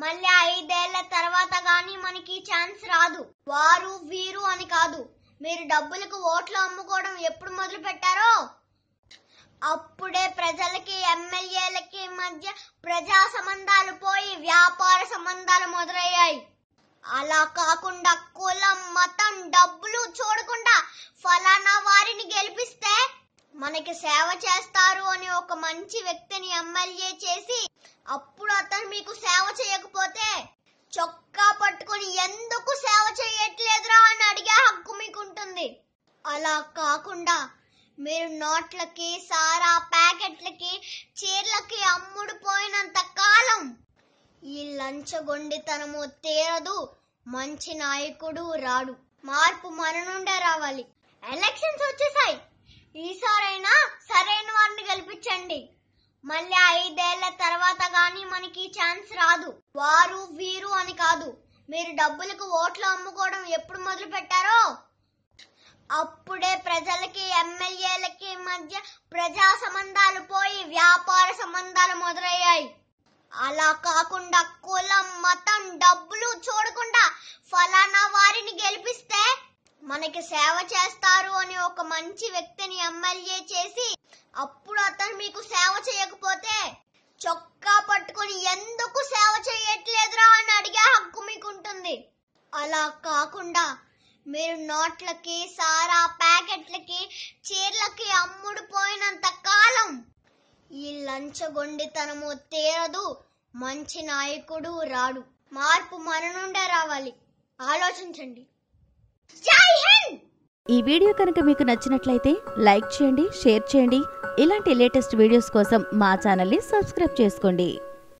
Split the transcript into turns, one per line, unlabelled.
మళ్ళీ 5 ఏళ్ల తర్వాత గానీ మనకి ఛాన్స్ రాదు. వారు వీరు అని కాదు, మీరు డబ్బులకు ఓట్లు అమ్ముకోవడం ఎప్పుడు మొదలు పెట్టారో అప్పుడే ప్రజలకి ఎమ్మెల్యేలకి మధ్య ప్రజా సంబంధాలు పోయి వ్యాపార సంబంధాలు మొదలయ్యాయి. అలా కాకుండా కులం, మతం, డబ్బులు చూడకుండా ఫలానా వారిని గెలిపిస్తే మనకి సేవ చేస్తారు అని ఒక మంచి వ్యక్తిని ఎమ్మెల్యే చేసి అప్పుడు అతను మీకు సేవ చేయకపోతే చొక్కా పట్టుకుని ఎందుకు సేవ చేయట్లేదురా అని అడిగే హక్కు మీకుంటుంది. అలా కాకుండా మీరు నోట్లకి, సారా ప్యాకెట్లకి, చీరలకి అమ్ముడు పోయినంత కాలం ఈ లంచగొండితనము తీరదు, మంచి నాయకుడు రాడు. మార్పు మన నుండే రావాలి. ఎలక్షన్స్ వచ్చేసాయి, ఈసారైనా సరైన వారిని గెలిపించండి. మళ్ళీ 5 ఏళ్ల తర్వాత గానీ మనకి ఛాన్స్ రాదు. వారు వీరు అని కాదు, మీరు డబ్బులకు ఓట్లు అమ్ముకోవడం ఎప్పుడు మొదలు పెట్టారో అప్పుడే ప్రజలకి ఎమ్మెల్యేలకి మధ్య ప్రజా సంబంధాలు పోయి వ్యాపార సంబంధాలు మొదలయ్యాయి. అలా కాకుండా కులం, మతం, డబ్బులు చూడకుండా ఫలానా వారిని గెలిపిస్తే మనకి సేవ చేస్తారు అని ఒక మంచి వ్యక్తిని ఎమ్మెల్యే చేసి అప్పుడు అతను మీకు సేవ చేయకపోతే చొక్కా పట్టుకుని ఎందుకు సేవ చేయట్లేదురా అని అడిగే హక్కు మీకుంటుంది. అలా కాకుండా మీరు నోట్లకి, సారా ప్యాకెట్లకి, చీరలకి అమ్ముడు పోయినంత కాలం ఈ లంచగొండితనము తీరదు, మంచి నాయకుడు రాడు. మార్పు మన నుండే రావాలి. ఆలోచించండి. జై హింద్.
ఈ వీడియో కనుక మీకు నచ్చినట్లయితే లైక్ చేయండి, షేర్ చేయండి. ఇలాంటి లేటెస్ట్ వీడియోస్ కోసం మా ఛానల్ని సబ్స్క్రైబ్ చేసుకోండి.